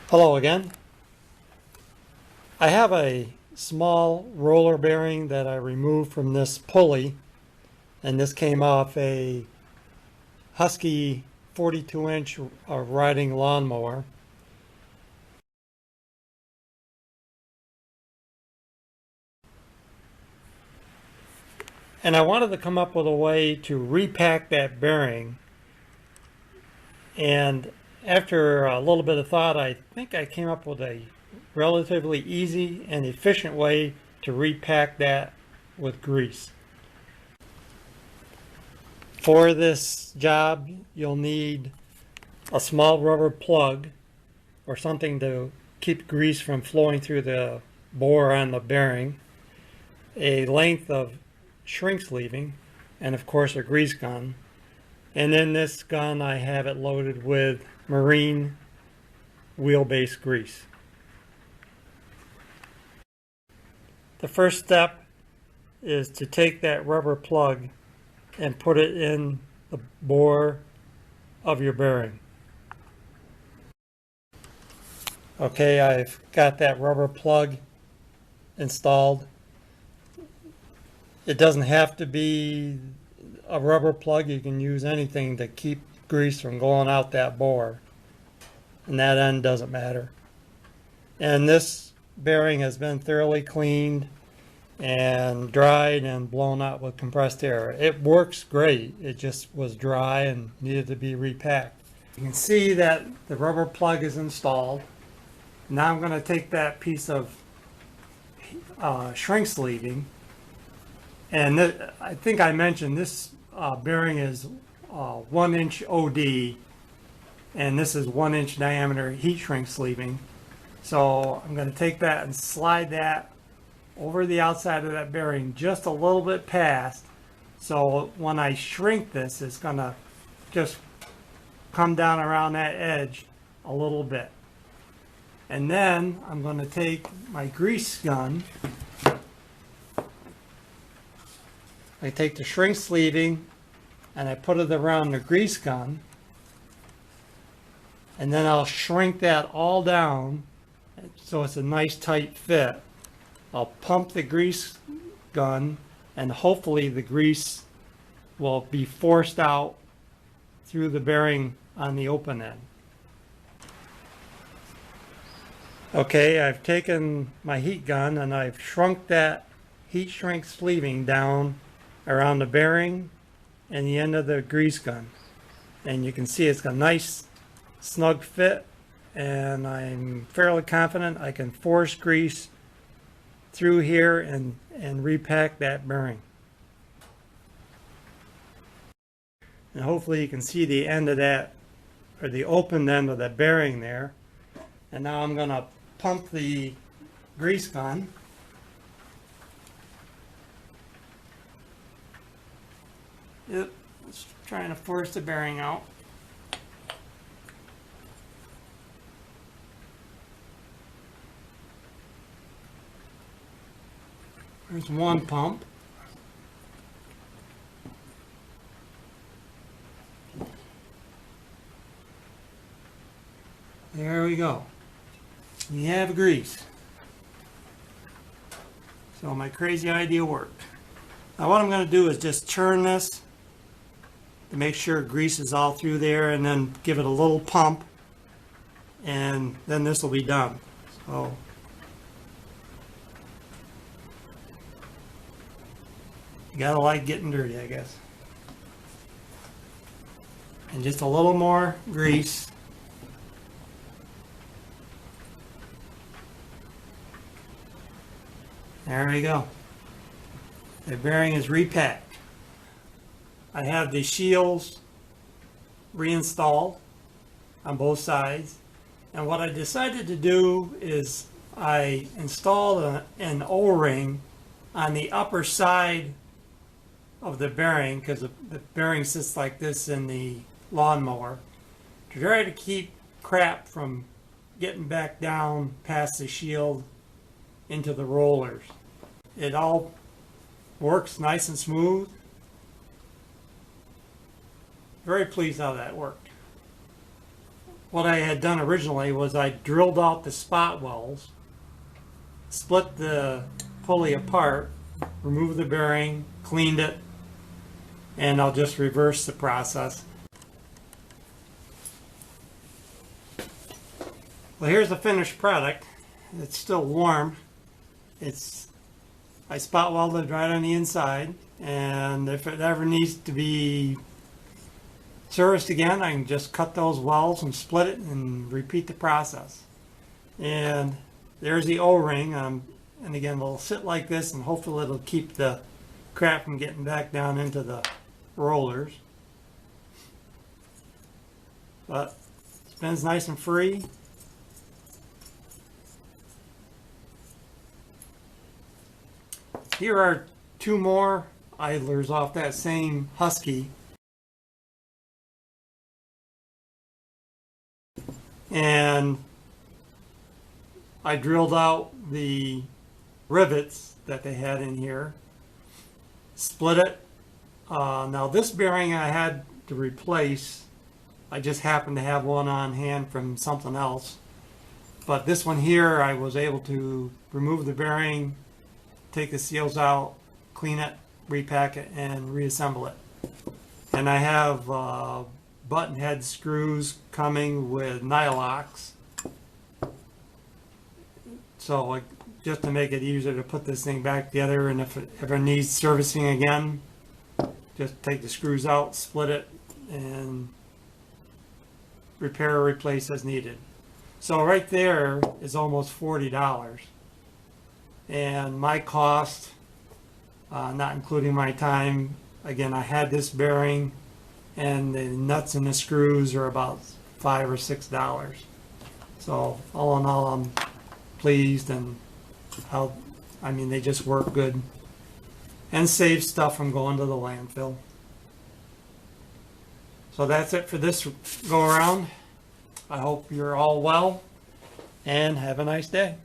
Hello again. I have a small roller bearing that I removed from this pulley, and this came off a Husky 42-inch riding lawnmower. And I wanted to come up with a way to repack that bearing. And after a little bit of thought, I think I came up with a relatively easy and efficient way to repack that with grease. For this job, you'll need a small rubber plug or something to keep grease from flowing through the bore on the bearing, a length of shrink sleeving, and of course a grease gun. And in this gun I have it loaded with marine wheelbase grease. The first step is to take that rubber plug and put it in the bore of your bearing. Okay, I've got that rubber plug installed. It doesn't have to be a rubber plug. You can use anything to keep grease from going out that bore, and that end doesn't matter. And this bearing has been thoroughly cleaned and dried and blown out with compressed air. It works great. It just was dry and needed to be repacked. You can see that the rubber plug is installed. Now I'm going to take that piece of shrink sleeving, and I think I mentioned this bearing is 1 inch OD, and this is 1 inch diameter heat shrink sleeving. So I'm going to take that and slide that over the outside of that bearing just a little bit past, so when I shrink this, it's going to just come down around that edge a little bit. And then I'm going to take my grease gun. I take the shrink sleeving and I put it around the grease gun, and then I'll shrink that all down so it's a nice tight fit. I'll pump the grease gun, and hopefully the grease will be forced out through the bearing on the open end. Okay, I've taken my heat gun and I've shrunk that heat shrink sleeving down around the bearing and the end of the grease gun. And you can see it's got a nice snug fit, and I'm fairly confident I can force grease through here and repack that bearing. And hopefully you can see the end of that, or the open end of the bearing there. And now I'm going to pump the grease gun. Yep, it's trying to force the bearing out. There's one pump. There we go. We have grease. So my crazy idea worked. Now what I'm going to do is just turn this to make sure grease is all through there, and then give it a little pump, and then this will be done. So you gotta like getting dirty, I guess. And just a little more grease. There we go. The bearing is repacked. I have the shields reinstalled on both sides. And what I decided to do is I installed an O-ring on the upper side of the bearing, because the bearing sits like this in the lawnmower, to try to keep crap from getting back down past the shield into the rollers. It all works nice and smooth. Very pleased how that worked. what I had done originally was I drilled out the spot wells, split the pulley apart, removed the bearing, cleaned it, and I'll just reverse the process. Well, here's the finished product. It's still warm. I spot welded right on the inside, and if it ever needs to be serviced again, I can just cut those welds and split it and repeat the process. And there's the O-ring, and again, it'll sit like this, and hopefully it'll keep the crap from getting back down into the rollers. But it spins nice and free. Here are two more idlers off that same Husky. And I drilled out the rivets that they had in here, split it. Now this bearing I had to replace. I just happened to have one on hand from something else. But this one here, I was able to remove the bearing, take the seals out, clean it, repack it, and reassemble it. And I have button head screws coming with nylocks. So just to make it easier to put this thing back together, and if it ever needs servicing again, just take the screws out, split it, and repair or replace as needed. So right there is almost $40. And my cost, not including my time, again, I had this bearing, and the nuts and the screws are about $5 or $6. So all in all, I'm pleased, and I mean, they just work good and save stuff from going to the landfill. So that's it for this go around. I hope you're all well and have a nice day.